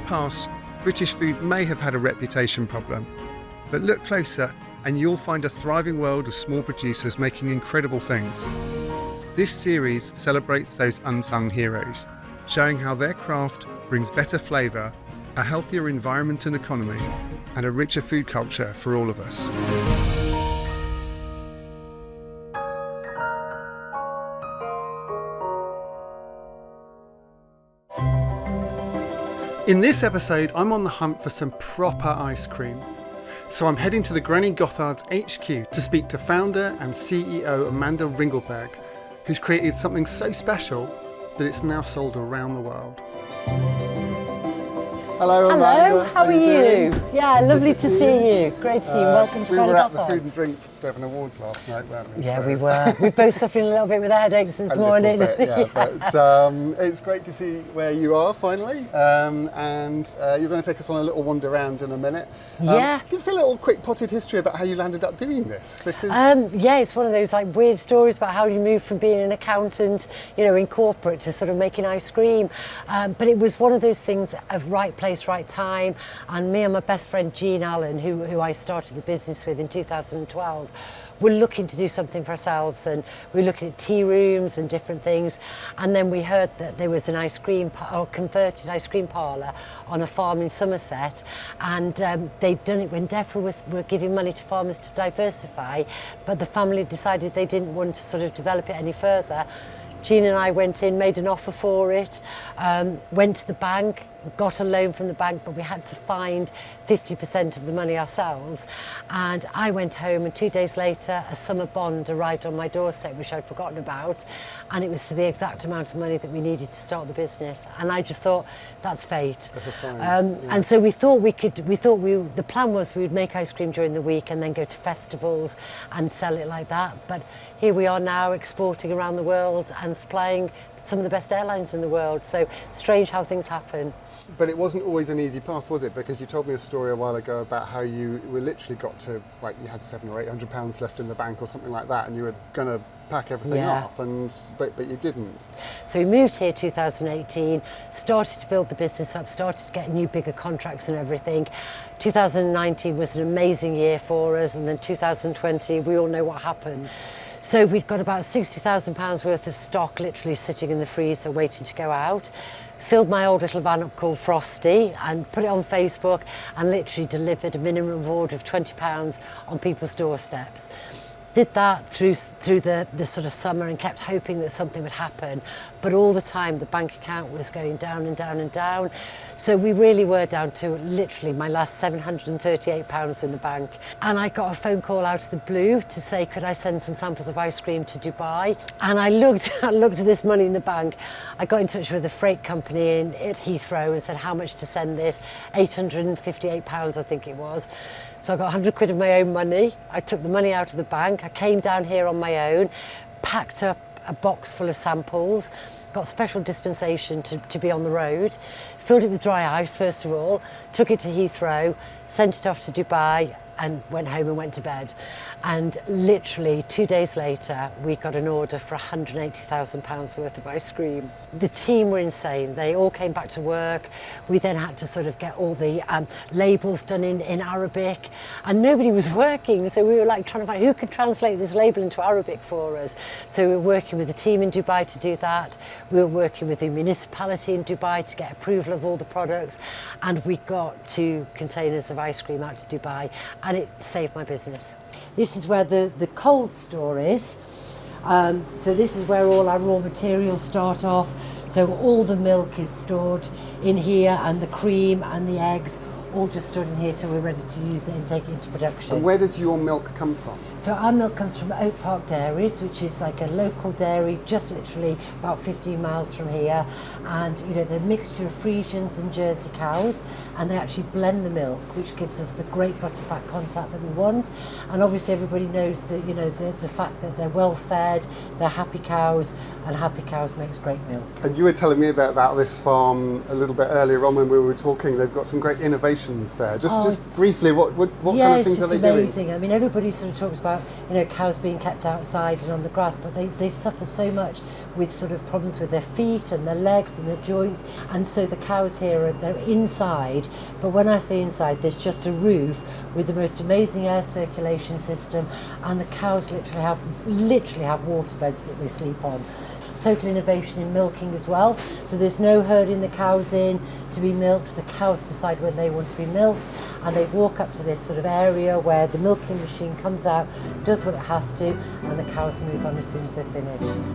the past, British food may have had a reputation problem, but look closer and you'll find a thriving world of small producers making incredible things. This series celebrates those unsung heroes, showing how their craft brings better flavour, a healthier environment and economy, and a richer food culture for all of us. In this episode, I'm on the hunt for some proper ice cream. So I'm heading to the Granny Gothards HQ to speak to founder and CEO Amanda Ringleberg, who's created something so special that it's now sold around the world. Hello, Amanda. Hello, how are you? Yeah, lovely to see you. Great to see you. Welcome to Granny Gothards. We were at the Food and Drink Devon Awards last night, weren't we? Yeah, we were. We both suffering a little bit with our headaches this morning. Bit, yeah. But it's great to see where you are finally, and you're going to take us on a little wander around in a minute. Yeah. Give us a little quick potted history about how you landed up doing this, because yeah, it's one of those like weird stories about how you move from being an accountant, you know, in corporate to sort of making ice cream. But it was one of those things of right place, right time. And me and my best friend Jean Allen, who I started the business with in 2012. We're looking to do something for ourselves, and we're looking at tea rooms and different things. And then we heard that there was an ice cream or converted ice cream parlour on a farm in Somerset, and they'd done it when Devon were giving money to farmers to diversify, but the family decided they didn't want to sort of develop it any further. Jean and I went in, made an offer for it, went to the bank, got a loan from the bank, but we had to find 50% of the money ourselves. And I went home, and 2 days later, a summer bond arrived on my doorstep, which I'd forgotten about. And it was for the exact amount of money that we needed to start the business. And I just thought, that's fate. That's a sign. And so we thought the plan was we would make ice cream during the week and then go to festivals and sell it like that. But here we are now exporting around the world and supplying some of the best airlines in the world. So strange how things happen. But it wasn't always an easy path, was it? Because you told me a story a while ago about how you were literally got to, like, you had £700 or £800 left in the bank or something like that, and you were going to pack everything up, but you didn't. So we moved here 2018, started to build the business up, started to get new bigger contracts and everything. 2019 was an amazing year for us, and then 2020, we all know what happened. So we'd got about £60,000 worth of stock literally sitting in the freezer waiting to go out. Filled my old little van up called Frosty and put it on Facebook and literally delivered a minimum order of £20 on people's doorsteps. Did that through the sort of summer and kept hoping that something would happen. But all the time the bank account was going down and down and down. So we really were down to literally my last £738 in the bank. And I got a phone call out of the blue to say, could I send some samples of ice cream to Dubai? And I looked at this money in the bank. I got in touch with a freight company at Heathrow and said how much to send this. £858, I think it was. So I got 100 quid of my own money. I took the money out of the bank. I came down here on my own, packed up a box full of samples, got special dispensation to be on the road, filled it with dry ice first of all, took it to Heathrow, sent it off to Dubai, and went home and went to bed. And literally 2 days later, we got an order for £180,000 worth of ice cream. The team were insane. They all came back to work. We then had to sort of get all the labels done in Arabic, and nobody was working. So we were like trying to find who could translate this label into Arabic for us. So we were working with the team in Dubai to do that. We were working with the municipality in Dubai to get approval of all the products. And we got 2 containers of ice cream out to Dubai, and it saved my business. This is where the cold store is. So this is where all our raw materials start off. So all the milk is stored in here, and the cream and the eggs all just stored in here till we're ready to use it and take it into production. And where does your milk come from? So our milk comes from Oak Park Dairies, which is like a local dairy, just literally about 15 miles from here. And you know, they're a mixture of Friesians and Jersey cows, and they actually blend the milk, which gives us the great butterfat content that we want. And obviously everybody knows that, you know, the fact that they're well fed, they're happy cows, and happy cows makes great milk. And you were telling me about this farm a little bit earlier on when we were talking. They've got some great innovations there. Just briefly, what kind of things are they doing? Yeah, it's just amazing. I mean, everybody sort of talks about about, cows being kept outside and on the grass, but they suffer so much with sort of problems with their feet and their legs and their joints. And so the cows here, they're inside, but when I say inside, there's just a roof with the most amazing air circulation system, and the cows literally have water beds that they sleep on. Total innovation in milking as well. So there's no herding the cows in to be milked. The cows decide when they want to be milked, and they walk up to this sort of area where the milking machine comes out, does what it has to, and the cows move on as soon as they're finished.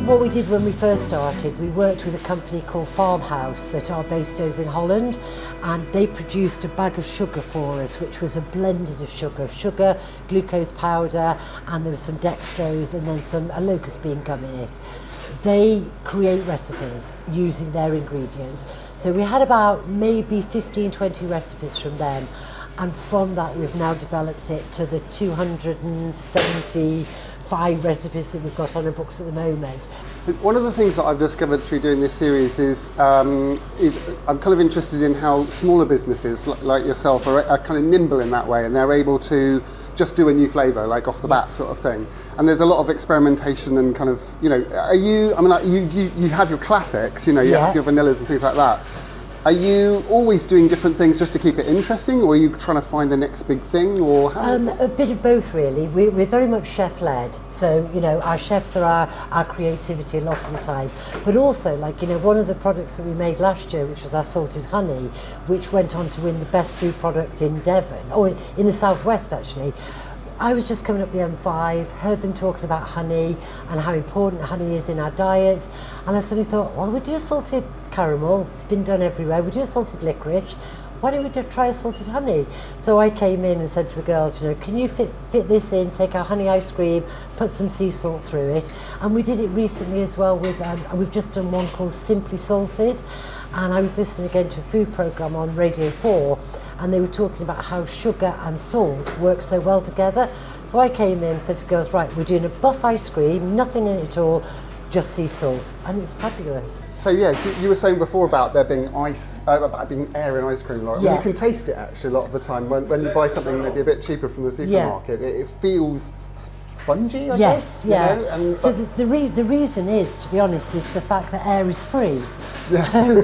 What we did when we first started, we worked with a company called Farmhouse that are based over in Holland, and they produced a bag of sugar for us, which was a blending of sugar, glucose powder, and there was some dextrose and then a locust bean gum in it. They create recipes using their ingredients. So we had about maybe 15, 20 recipes from them, and from that we've now developed it to the 275 recipes that we've got on our books at the moment. One of the things that I've discovered through doing this series is I'm kind of interested in how smaller businesses like yourself are kind of nimble in that way, and they're able to just do a new flavour, like off the bat sort of thing. And there's a lot of experimentation and kind of, you have your classics, you have your vanillas and things like that. Are you always doing different things just to keep it interesting, or are you trying to find the next big thing, or how? A bit of both, really. We're very much chef-led, so our chefs are our creativity a lot of the time. But also, one of the products that we made last year, which was our salted honey, which went on to win the best food product in Devon, or in the southwest actually. I was just coming up the M5, heard them talking about honey and how important honey is in our diets, and I suddenly thought, well, we do a salted caramel, it's been done everywhere, we do a salted licorice, why don't we try a salted honey? So I came in and said to the girls, can you fit this in, take our honey ice cream, put some sea salt through it, and we did it recently as well with, we've just done one called Simply Salted, and I was listening again to a food programme on Radio 4, and they were talking about how sugar and salt work so well together. So I came in and said to the girls, right, we're doing a buff ice cream, nothing in it at all, just sea salt, and it's fabulous. So yeah, you were saying before about there being about being air in ice cream. You can taste it actually a lot of the time when you buy something maybe a bit cheaper from the supermarket. It feels spongy, I guess. And so the reason is, to be honest, is the fact that air is free. Yeah. So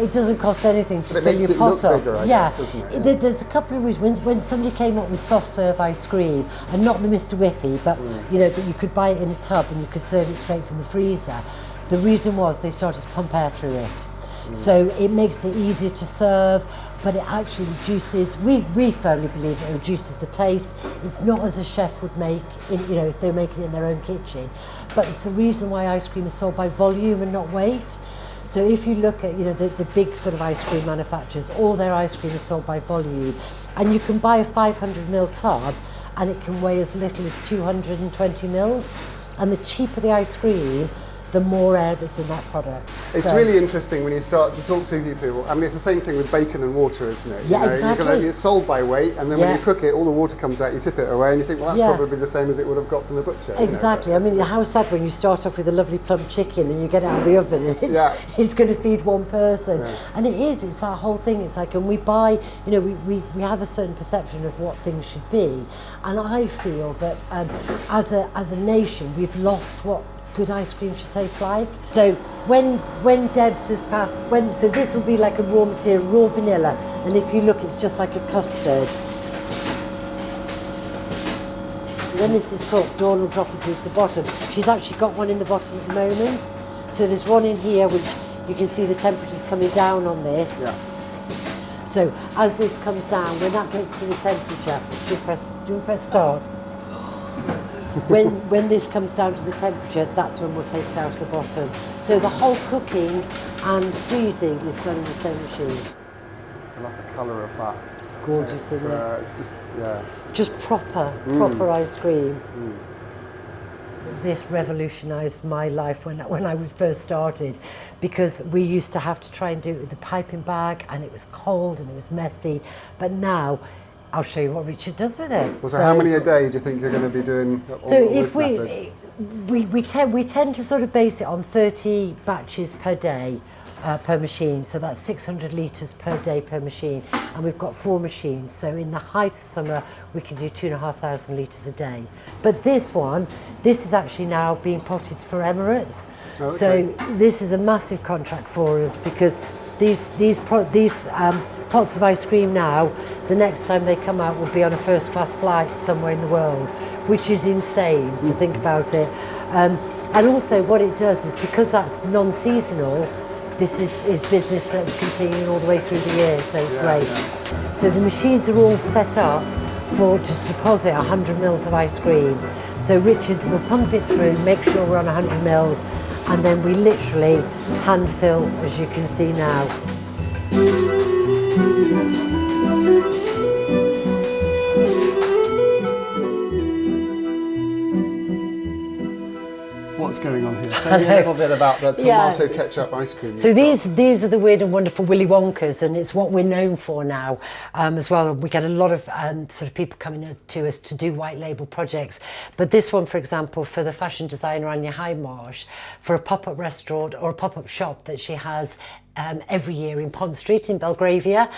it doesn't cost anything to fill your pot up. Bigger, I guess, doesn't it? Yeah. There's a couple of reasons. When somebody came up with soft serve ice cream, and not the Mr. Whippy, but that you could buy it in a tub and you could serve it straight from the freezer. The reason was they started to pump air through it. So it makes it easier to serve, but it actually reduces, we firmly believe it reduces the taste. It's not as a chef would make, if they're making it in their own kitchen, but it's the reason why ice cream is sold by volume and not weight. So if you look at, the big sort of ice cream manufacturers, all their ice cream is sold by volume, and you can buy a 500ml tub and it can weigh as little as 220 mils, and the cheaper the ice cream, the more air that's in that product. It's really interesting when you start to talk to people. I mean, it's the same thing with bacon and water, isn't it? Yeah, exactly. It's sold by weight, and then when you cook it, all the water comes out, you tip it away, and you think, well, that's probably the same as it would have got from the butcher. Exactly. I mean, how sad when you start off with a lovely plump chicken and you get it out of the oven and it's going to feed one person. Yeah. And it's that whole thing. It's like, and we buy, we have a certain perception of what things should be. And I feel that as a nation, we've lost what good ice cream should taste like. So when Debs has passed, so this will be like a raw material, raw vanilla, and if you look, it's just like a custard. When this is cooked, Dawn will drop it through to the bottom. She's actually got one in the bottom at the moment. So there's one in here which you can see the temperature's coming down on this. Yeah. So as this comes down, when that gets to the temperature, do you press start? When this comes down to the temperature, that's when we'll take it out of the bottom. So the whole cooking and freezing is done in the same machine. I love the colour of that. It's gorgeous, isn't it? It's just proper ice cream. This revolutionised my life when I was first started, because we used to have to try and do it with the piping bag, and it was cold and it was messy. But now, I'll show you what Richard does with it. Well, so how many a day do you think you're going to be doing? So if we tend to sort of base it on 30 batches per day per machine, so that's 600 litres per day per machine, and we've got 4 machines, so in the height of summer we can do 2,500 litres a day. But this is actually now being potted for Emirates. Okay. So this is a massive contract for us, because these pots of ice cream now, the next time they come out will be on a first class flight somewhere in the world, which is insane to think about it. And also what it does is, because that's non-seasonal, this is business that's continuing all the way through the year, so it's great. Yeah. So the machines are all set up to deposit 100 mils of ice cream. So Richard will pump it through, make sure we're on 100 mils, and then we literally hand fill, as you can see now. What's going on here? Tell me a little bit about the tomato ketchup ice cream. So these are the weird and wonderful Willy Wonkas, and it's what we're known for now as well. We get a lot of sort of people coming to us to do white label projects. But this one, for example, for the fashion designer Anya Hindmarch, for a pop-up restaurant or a pop-up shop that she has every year in Pond Street in Belgravia.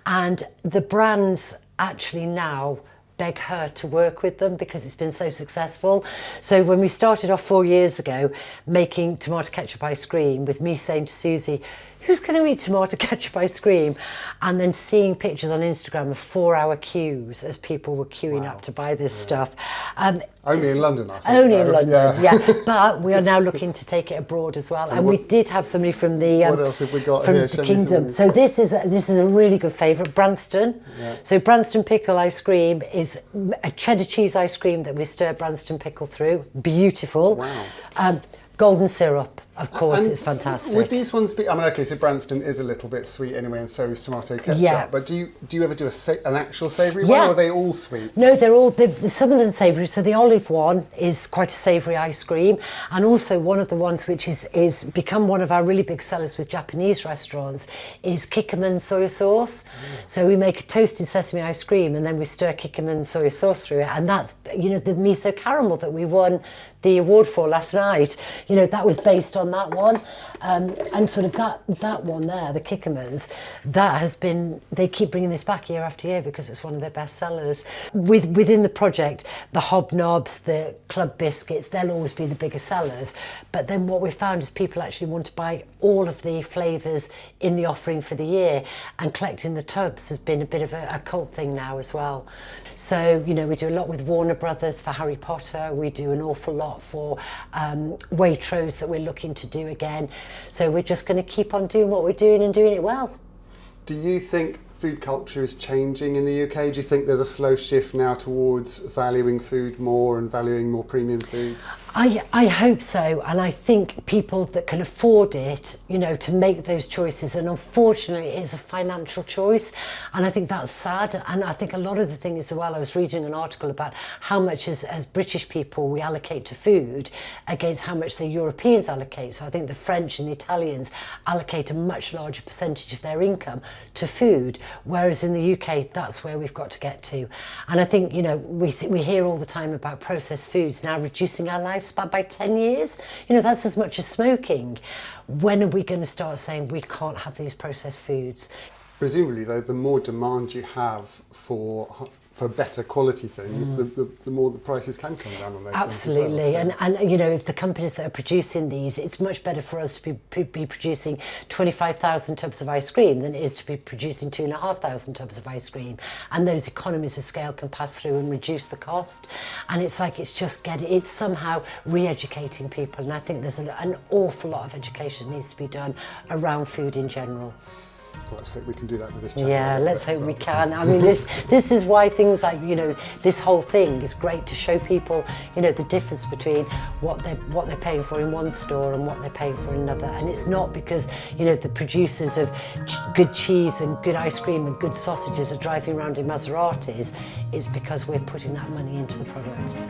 And the brands actually now beg her to work with them because it's been so successful. So when we started off 4 years ago making tomato ketchup ice cream, with me saying to Susie, who's going to eat tomato ketchup ice cream? And then seeing pictures on Instagram of 4-hour queues as people were queuing up to buy this stuff. Only in London, I think. Only in London, yeah. But we are now looking to take it abroad as well. And we did have somebody from the what else have we got from here? the Kingdom. So this is a really good favourite, Branston. Yeah. So Branston pickle ice cream is a cheddar cheese ice cream that we stir Branston pickle through. Beautiful. Wow. Golden syrup, of course, it's fantastic. Would these ones be? I mean, okay, so Branston is a little bit sweet anyway, and so is tomato ketchup. Yeah. But do you ever do an actual savoury one, or are they all sweet? No, some of them savoury. So the olive one is quite a savoury ice cream, and also one of the ones which is become one of our really big sellers with Japanese restaurants is kikkoman soy sauce. So we make a toasted sesame ice cream, and then we stir kikkoman soy sauce through it, and that's the miso caramel that we won the award for last night. That was based on that one, and sort of that one there, the Kikkomans, that has been, they keep bringing this back year after year because it's one of their best sellers. Within the project, the hobnobs, the club biscuits, they'll always be the bigger sellers, but then what we found is people actually want to buy all of the flavours in the offering for the year, and collecting the tubs has been a bit of a cult thing now as well. So we do a lot with Warner Brothers for Harry Potter, we do an awful lot for Waitrose that we're looking to do again. So we're just going to keep on doing what we're doing and doing it well. Do you think food culture is changing in the UK? Do you think there's a slow shift now towards valuing food more and valuing more premium foods? I hope so, and I think people that can afford it, to make those choices, and unfortunately it's a financial choice, and I think that's sad. And I think a lot of the thing is, I was reading an article about how much as British people we allocate to food against how much the Europeans allocate. So I think the French and the Italians allocate a much larger percentage of their income to food, whereas in the UK that's where we've got to get to. And I think we hear all the time about processed foods now reducing our lifespan by 10 years. That's as much as smoking. When are we going to start saying we can't have these processed foods? Presumably, though, the more demand you have for better quality things, the more the prices can come down on those. Absolutely, things as well, so. and if the companies that are producing these, it's much better for us to be producing 25,000 tubs of ice cream than it is to be producing 2,500 tubs of ice cream, and those economies of scale can pass through and reduce the cost. And it's somehow re-educating people, and I think there's an awful lot of education needs to be done around food in general. Well, let's hope we can do that with this channel. Yeah, let's hope we can. I mean, this is why things like, this whole thing is great to show people, the difference between what they're paying for in one store and what they're paying for in another. And it's not because, the producers of good cheese and good ice cream and good sausages are driving around in Maseratis. It's because we're putting that money into the product.